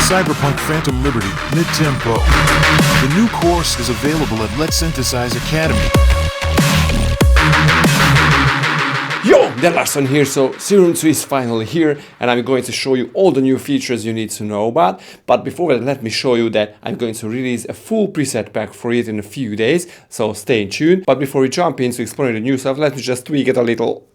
Cyberpunk Phantom Liberty, mid-tempo. The new course is available at Letsynthesize Academy. Yo, Larson here. So Serum 2 is finally here and I'm going to show you all the new features you need to know about. But before that, let me show you that I'm going to release a full preset pack for it in a few days, so stay tuned. But before we jump into exploring the new stuff, let me just tweak it a little.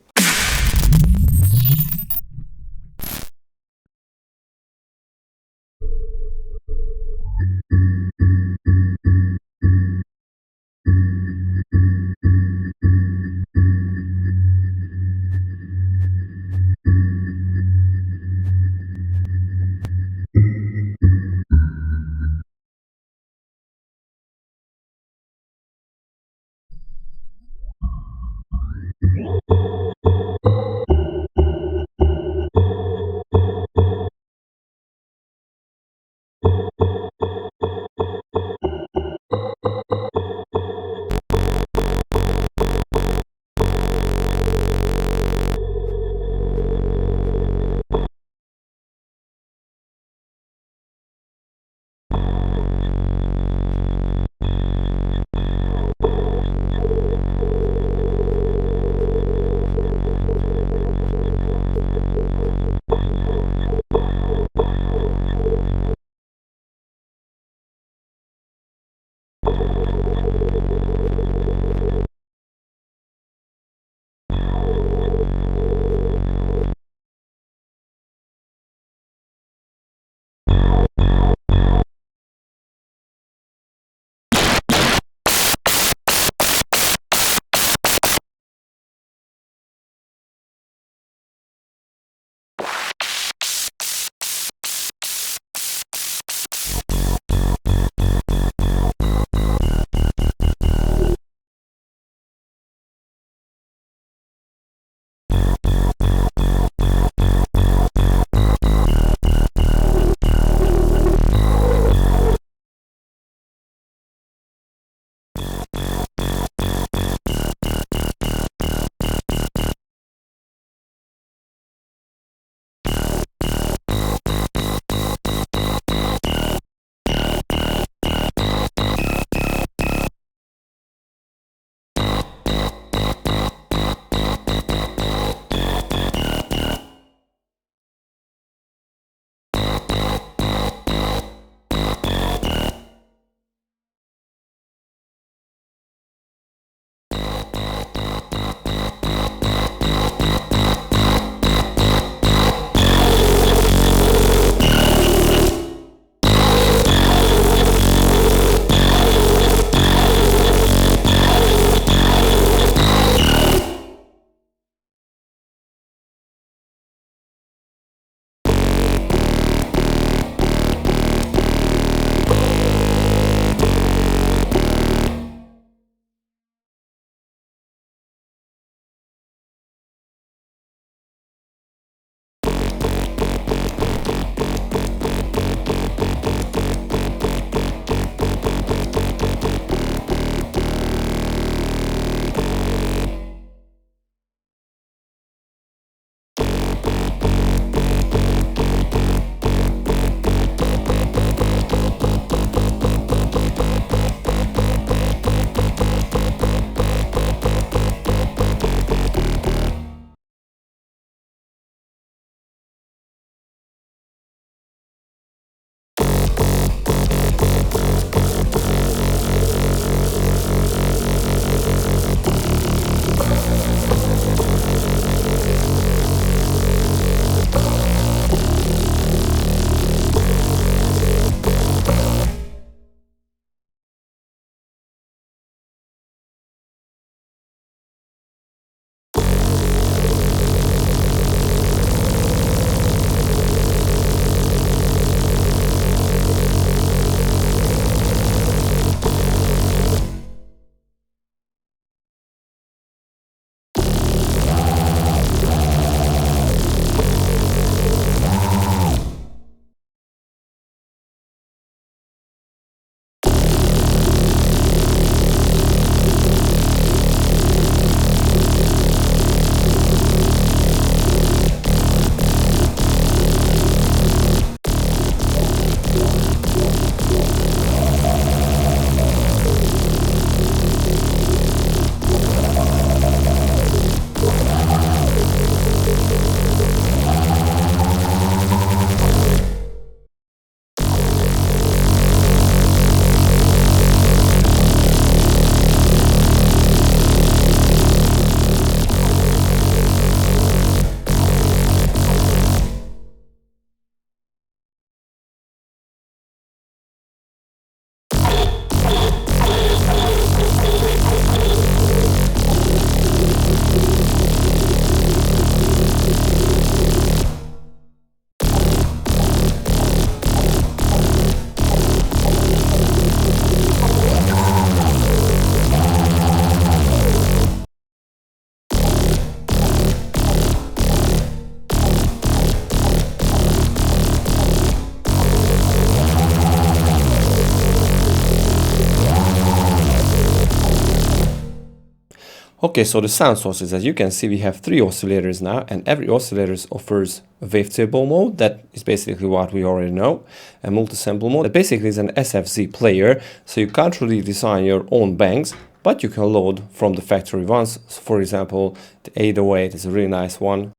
Okay, so the sound sources, as you can see, we have 3 oscillators now, and every oscillator offers a wavetable mode, that is basically what we already know, a multisample mode, that basically is an SFZ player, so you can't really design your own banks, but you can load from the factory ones. So for example, the 808 is a really nice one.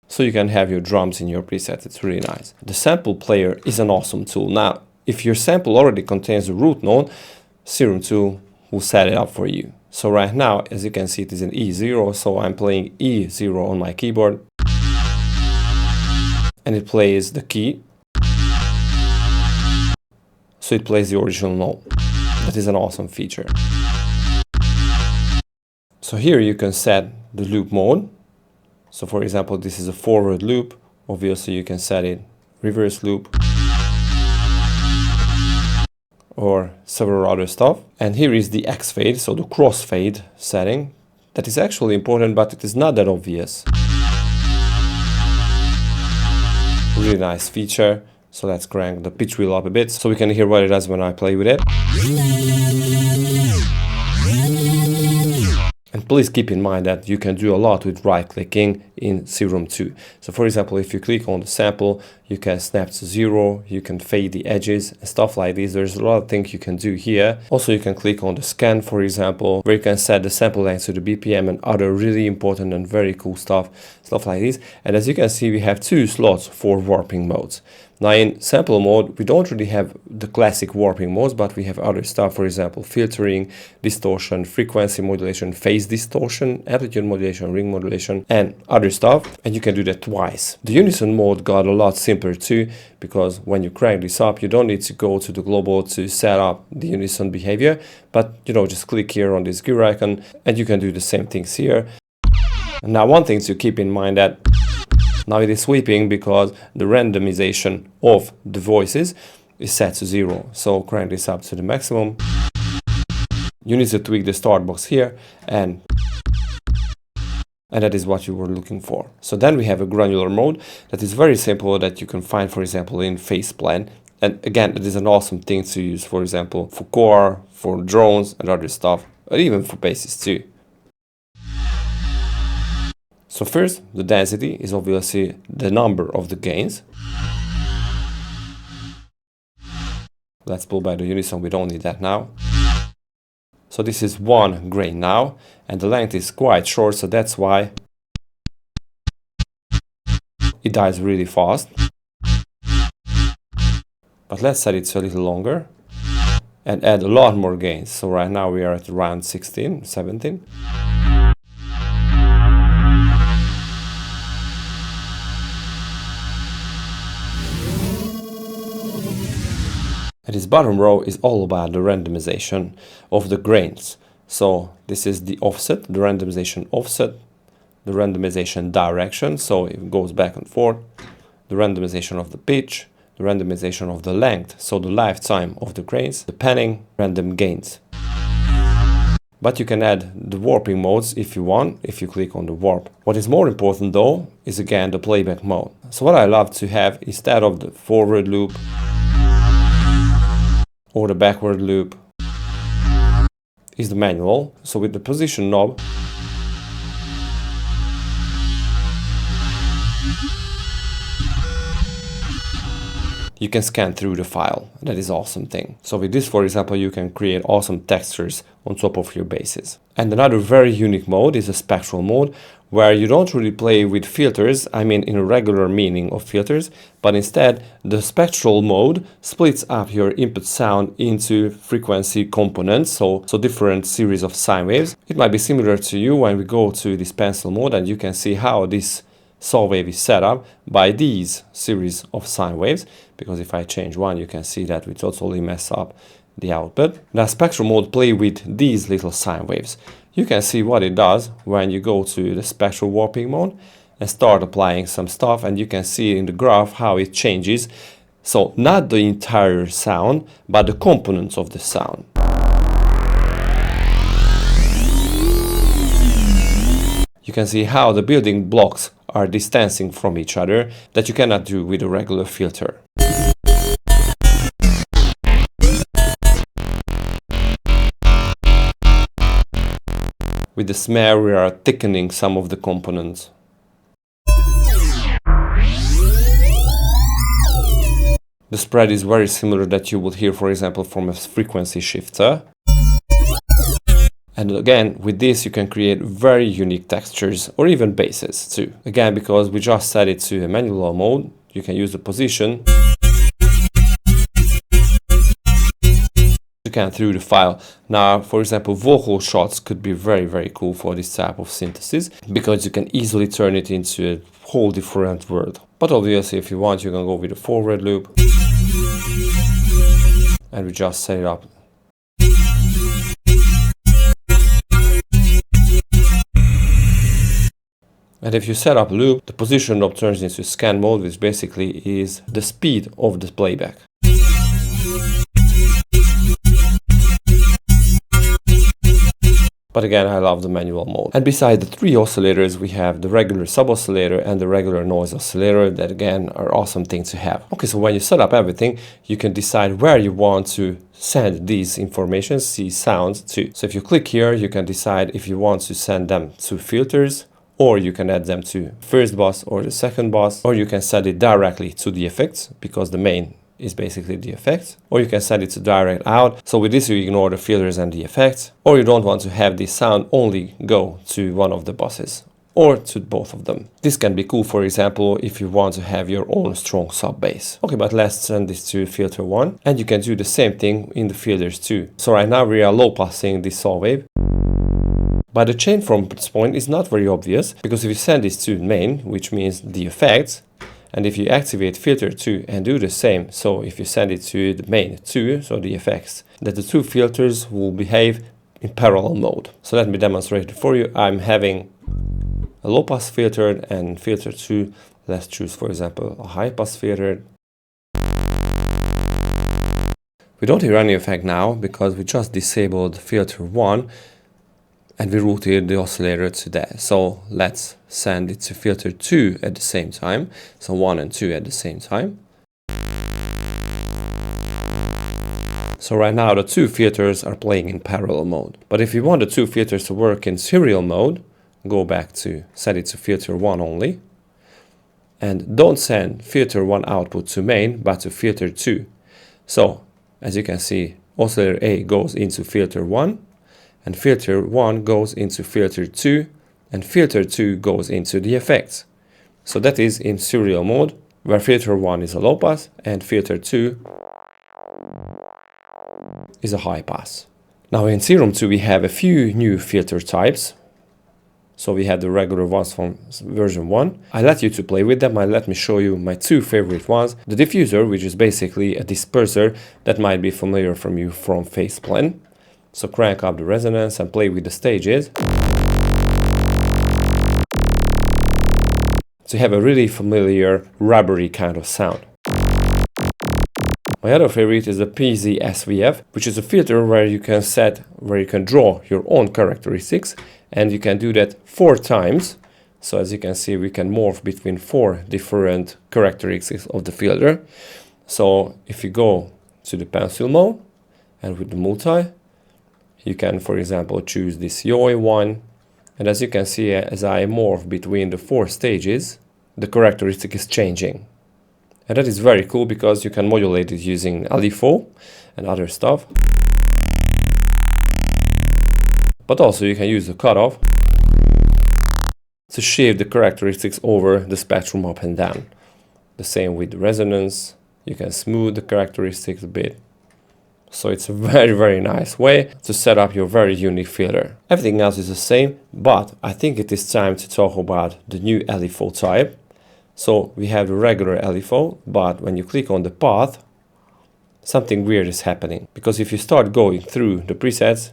So you can have your drums in your preset, it's really nice. The sample player is an awesome tool. Now, if your sample already contains a root note, Serum tool will set it up for you. So right now, as you can see, it is an E0, so I'm playing E0 on my keyboard. And it plays the key. So it plays the original note. That is an awesome feature. So here you can set the loop mode. So for example, this is a forward loop. Obviously you can set it reverse loop, or several other stuff. And here is the X fade, so the crossfade setting. That is actually important, but it is not that obvious. Really nice feature. So let's crank the pitch wheel up a bit so we can hear what it does when I play with it. And please keep in mind that you can do a lot with right clicking in Serum 2. So for example, if you click on the sample, you can snap to 0, you can fade the edges and stuff like this. There's a lot of things you can do here. Also, you can click on the scan, for example, where you can set the sample length to the BPM and other really important and very cool stuff like this. And as you can see, we have 2 slots for warping modes. Now in sample mode, we don't really have the classic warping modes, but we have other stuff, for example, filtering, distortion, frequency modulation, phase distortion, amplitude modulation, ring modulation, and other stuff. And you can do that twice. The unison mode got a lot simpler too, because when you crank this up, you don't need to go to the global to set up the unison behavior, but just click here on this gear icon and you can do the same things here. And now one thing to keep in mind that now it is sweeping because the randomization of the voices is set to 0. So crank this up to the maximum. You need to tweak the start box here, and that is what you were looking for. So then we have a granular mode that is very simple, that you can find, for example, in phase plan. And again, it is an awesome thing to use, for example, for core, for drones and other stuff, or even for basses too. So first, the density is obviously the number of the gains. Let's pull back the unison, we don't need that now. So this is 1 grain now, and the length is quite short, so that's why it dies really fast. But let's set it to a little longer and add a lot more gains. So right now we are at around 16, 17. And this bottom row is all about the randomization of the grains. So this is the offset, the randomization offset, the randomization direction, so it goes back and forth, the randomization of the pitch, the randomization of the length, so the lifetime of the grains, the panning, random gains. But you can add the warping modes if you want, if you click on the warp. What is more important though is again the playback mode. So what I love to have, instead of the forward loop or the backward loop, is the manual. So with the position knob, you can scan through the file. That is an awesome thing. So with this, for example, you can create awesome textures on top of your basses. And another very unique mode is a spectral mode, where you don't really play with filters, I mean in a regular meaning of filters, but instead the spectral mode splits up your input sound into frequency components, so different series of sine waves. It might be similar to you when we go to this pencil mode, and you can see how this saw wave is set up by these series of sine waves, because if I change one, you can see that we totally mess up the output. Now spectral mode play with these little sine waves. You can see what it does when you go to the spectral warping mode and start applying some stuff, and you can see in the graph how it changes. So not the entire sound, but the components of the sound. You can see how the building blocks are distancing from each other, that you cannot do with a regular filter. With the snare we are thickening some of the components. The spread is very similar that you would hear, for example, from a frequency shifter. And again, with this you can create very unique textures or even basses too. Again, because we just set it to a manual mode, you can use the position. You can through the file. Now, for example, vocal shots could be very cool for this type of synthesis, because you can easily turn it into a whole different world. But obviously, if you want, you can go with a forward loop. And we just set it up. And if you set up a loop, the position knob turns into scan mode, which basically is the speed of the playback. But again, I love the manual mode. And beside the three oscillators, we have the regular sub-oscillator and the regular noise oscillator that again are awesome things to have. Okay, so when you set up everything, you can decide where you want to send these informations, these sounds to. So if you click here, you can decide if you want to send them to filters, or you can add them to first bus or the second bus, or you can set it directly to the effects, because the main is basically the effects, or you can set it to direct out. So with this you ignore the filters and the effects, or you don't want to have this sound only go to one of the buses or to both of them. This can be cool, for example, if you want to have your own strong sub bass. Okay, but let's send this to filter 1, and you can do the same thing in the filters too. So right now we are low passing this saw wave. But the change from this point is not very obvious, because if you send this to main, which means the effects, and if you activate filter 2 and do the same, so if you send it to the main 2, so the effects, that the two filters will behave in parallel mode. So let me demonstrate it for you. I'm having a low pass filter and filter 2. Let's choose, for example, a high pass filter. We don't hear any effect now because we just disabled filter 1 and we routed the oscillator to that. So let's send it to filter 2 at the same time. So 1 and 2 at the same time. So right now the two filters are playing in parallel mode. But if you want the two filters to work in serial mode, go back to set it to filter 1 only. And don't send filter 1 output to main, but to filter 2. So as you can see, oscillator A goes into filter 1. And filter 1 goes into filter 2, and filter 2 goes into the effects. So that is in serial mode, where filter 1 is a low pass and filter 2 is a high pass. Now in Serum 2 we have a few new filter types. So we have the regular ones from version 1. I let you to play with them. Let me show you my two favorite ones. The diffuser, which is basically a disperser that might be familiar from you from Faceplan. So crank up the resonance and play with the stages. So you have a really familiar rubbery kind of sound. My other favorite is the PZ SVF, which is a filter where you can draw your own characteristics, and you can do that 4 times. So as you can see, we can morph between 4 different characteristics of the filter. So if you go to the pencil mode and with the multi, you can, for example, choose this YOI one. And as you can see, as I morph between the 4 stages, the characteristic is changing. And that is very cool because you can modulate it using LFO and other stuff. But also you can use the cutoff to shape the characteristics over the spectrum up and down. The same with the resonance. You can smooth the characteristics a bit. So it's a very nice way to set up your very unique filter. Everything else is the same, but I think it is time to talk about the new LFO type. So we have the regular LFO, but when you click on the path, something weird is happening. Because if you start going through the presets,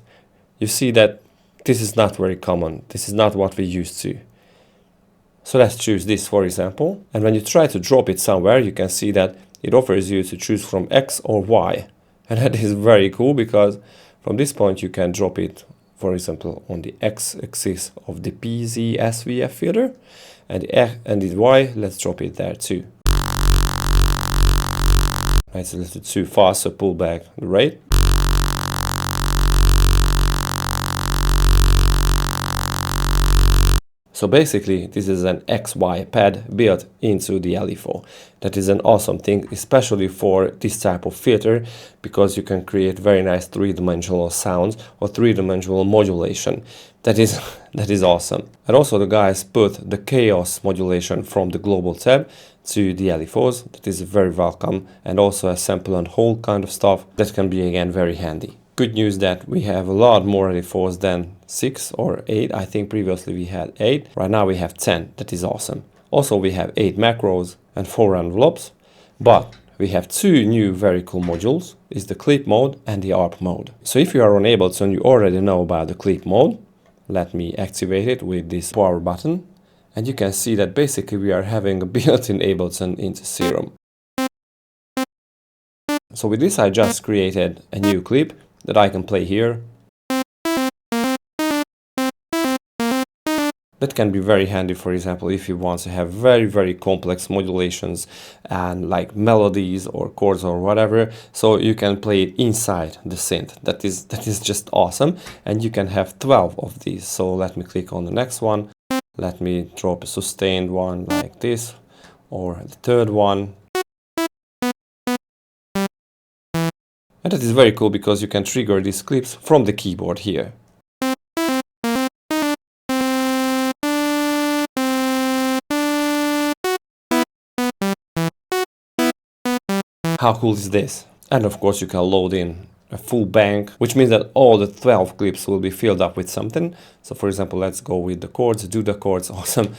you see that this is not very common. This is not what we used to. So let's choose this, for example. And when you try to drop it somewhere, you can see that it offers you to choose from X or Y. And that is very cool because from this point you can drop it, for example, on the X-axis of the PZ SVF filter, and the Y, let's drop it there too. It's a little too fast, so pull back the rate. So basically, this is an XY pad built into the LFO. That is an awesome thing, especially for this type of filter, because you can create very nice three-dimensional sounds or three-dimensional modulation. That is awesome. And also the guys put the chaos modulation from the global tab to the LFOs. That is very welcome, and also a sample and hold kind of stuff that can be again very handy. Good news that we have a lot more LFOs than 6 or 8. I think previously we had 8. Right now we have 10. That is awesome. Also we have 8 macros and 4 envelopes, but we have 2 new very cool modules. It's the clip mode and the ARP mode. So if you are on Ableton, you already know about the clip mode. Let me activate it with this power button. And you can see that basically we are having a built-in Ableton into Serum. So with this I just created a new clip that I can play here. That can be very handy, for example, if you want to have very complex modulations and like melodies or chords or whatever. So you can play it inside the synth. That is just awesome. And you can have 12 of these. So let me click on the next one. Let me drop a sustained one like this, or the third one. And that is very cool because you can trigger these clips from the keyboard here. How cool is this? And of course you can load in a full bank, which means that all the 12 clips will be filled up with something. So for example, let's go with the chords, do the chords, awesome.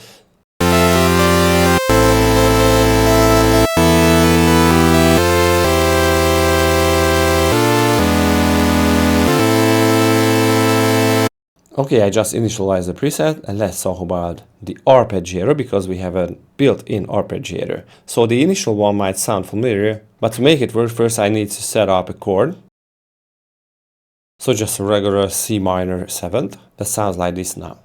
Okay, I just initialized the preset, and let's talk about the Arpeggiator, because we have a built-in Arpeggiator. So the initial one might sound familiar, but to make it work, first I need to set up a chord. So just a regular C minor 7th, that sounds like this now.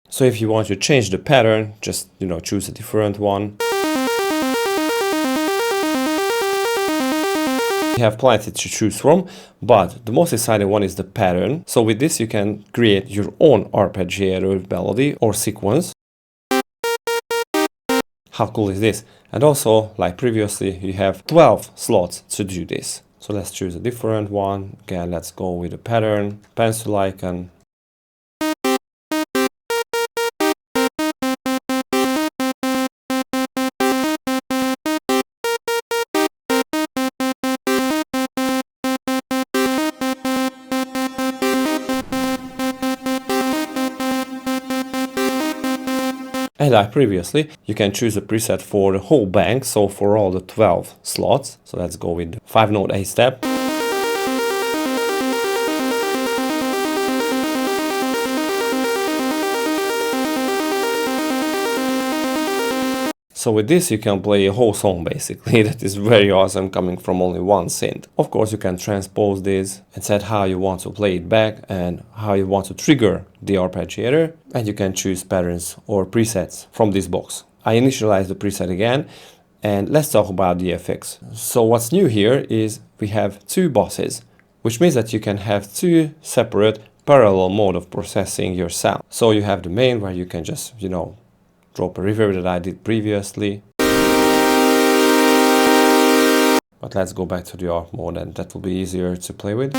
So if you want to change the pattern, just choose a different one. You have plenty to choose from, but the most exciting one is the pattern. So with this you can create your own arpeggiator melody or sequence. How cool is this? And also, like previously, you have 12 slots to do this. So let's choose a different one. Again, let's go with the pattern, pencil icon. And like previously, you can choose a preset for the whole bank, so for all the 12 slots. So let's go with the 5-note A step. So with this you can play a whole song basically. That is very awesome, coming from only one synth. Of course you can transpose this and set how you want to play it back and how you want to trigger the arpeggiator, and you can choose patterns or presets from this box. I initialize the preset again, and let's talk about the effects. So what's new here is we have 2 bosses, which means that you can have 2 separate parallel mode of processing your sound. So you have the main, where you can just drop a reverb that I did previously. But let's go back to the ARP mode, and that will be easier to play with.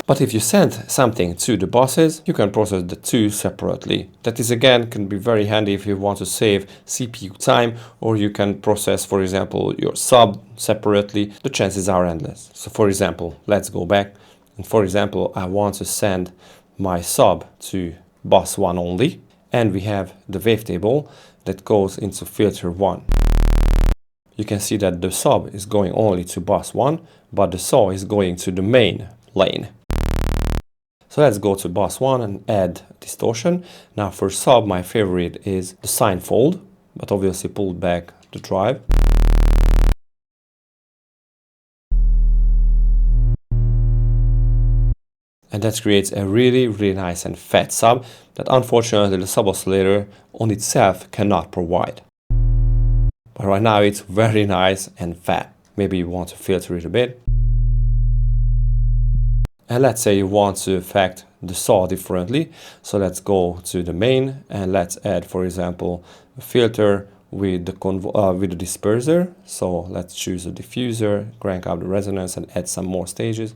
But if you send something to the bosses, you can process the 2 separately. That is again can be very handy if you want to save CPU time, or you can process, for example, your sub separately. The chances are endless. So for example, let's go back, and for example, I want to send my sub to bus 1 only, and we have the wavetable that goes into filter 1. You can see that the sub is going only to bus 1, but the saw is going to the main lane. So let's go to bus 1 and add distortion. Now for sub, my favorite is the sine fold, but obviously pulled back the drive. And that creates a really nice and fat sub that unfortunately the sub oscillator on itself cannot provide. But right now it's very nice and fat. Maybe you want to filter it a bit. And let's say you want to affect the saw differently. So let's go to the main and let's add, for example, a filter with the disperser. So let's choose a diffuser, crank up the resonance and add some more stages.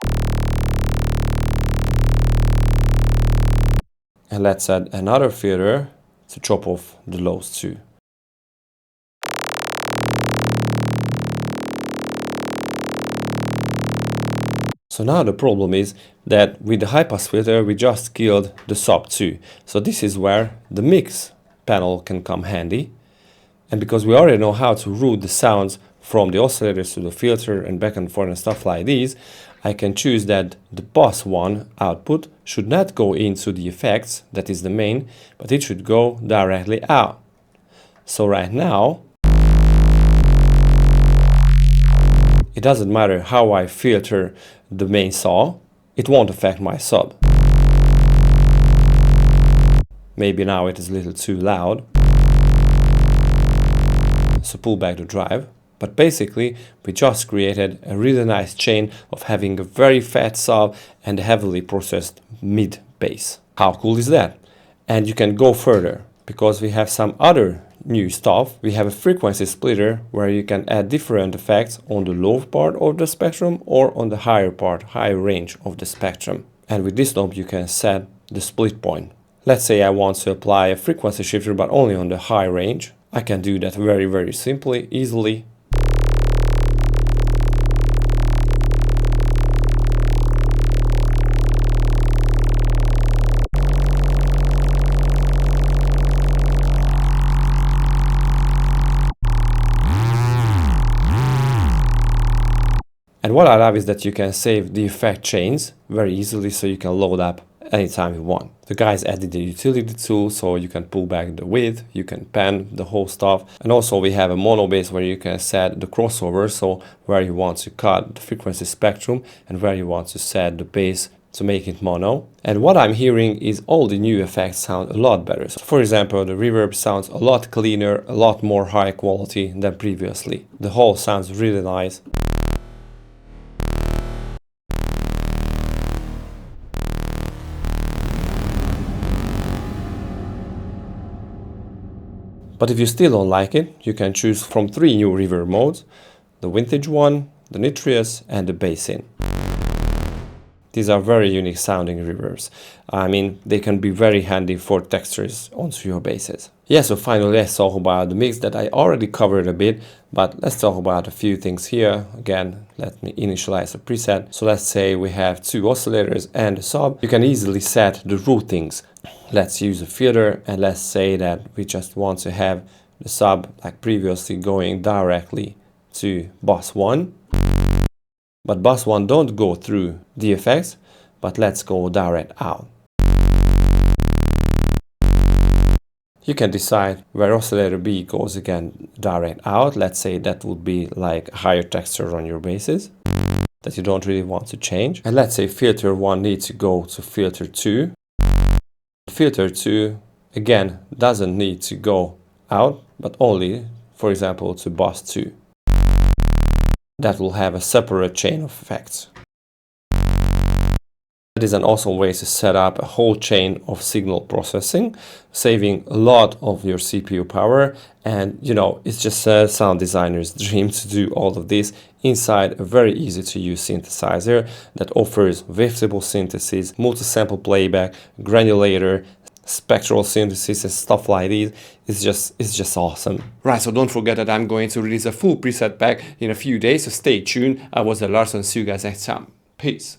And let's add another filter to chop off the lows too. So now the problem is that with the high pass filter we just killed the sub too. So this is where the mix panel can come handy. And because we already know how to route the sounds from the oscillators to the filter and back and forth and stuff like these, I can choose that the bus 1 output should not go into the effects, that is the main, but it should go directly out. So right now, it doesn't matter how I filter the main saw, it won't affect my sub. Maybe now it is a little too loud, so pull back the drive. But basically, we just created a really nice chain of having a very fat sub and a heavily processed mid bass. How cool is that? And you can go further because we have some other new stuff. We have a frequency splitter where you can add different effects on the low part of the spectrum or on the higher part, higher range of the spectrum. And with this knob you can set the split point. Let's say I want to apply a frequency shifter but only on the high range. I can do that very simply, easily. And what I love is that you can save the effect chains very easily, so you can load up anytime you want. The guys added the utility tool, so you can pull back the width, you can pan the whole stuff. And also we have a mono bass where you can set the crossover, so where you want to cut the frequency spectrum and where you want to set the bass to make it mono. And what I'm hearing is all the new effects sound a lot better. So for example, the reverb sounds a lot cleaner, a lot more high quality than previously. The whole sounds really nice. But if you still don't like it, you can choose from 3 new reverb modes: the vintage one, the nitrous and the bass-in. These are very unique sounding reverbs. I mean, they can be very handy for textures onto your basses. Yeah, so finally let's talk about the mix that I already covered a bit, but let's talk about a few things here. Again, let me initialize a preset. So let's say we have 2 oscillators and a sub. You can easily set the routings. Let's use a filter and let's say that we just want to have the sub like previously going directly to bus 1. But bus 1 don't go through the effects, but let's go direct out. You can decide where oscillator B goes again direct out. Let's say that would be like a higher texture on your basses that you don't really want to change. And let's say filter 1 needs to go to filter 2. Filter 2 again doesn't need to go out, but only, for example, to bus 2. That will have a separate chain of effects. That is an awesome way to set up a whole chain of signal processing, saving a lot of your CPU power. And you know, it's just a sound designer's dream to do all of this inside a very easy to use synthesizer that offers wavetable synthesis, multi-sample playback, granulator, spectral synthesis and stuff like this. It's just awesome. Right, so don't forget that I'm going to release a full preset pack in a few days, so stay tuned. I was Letsynthesize Academy. Peace.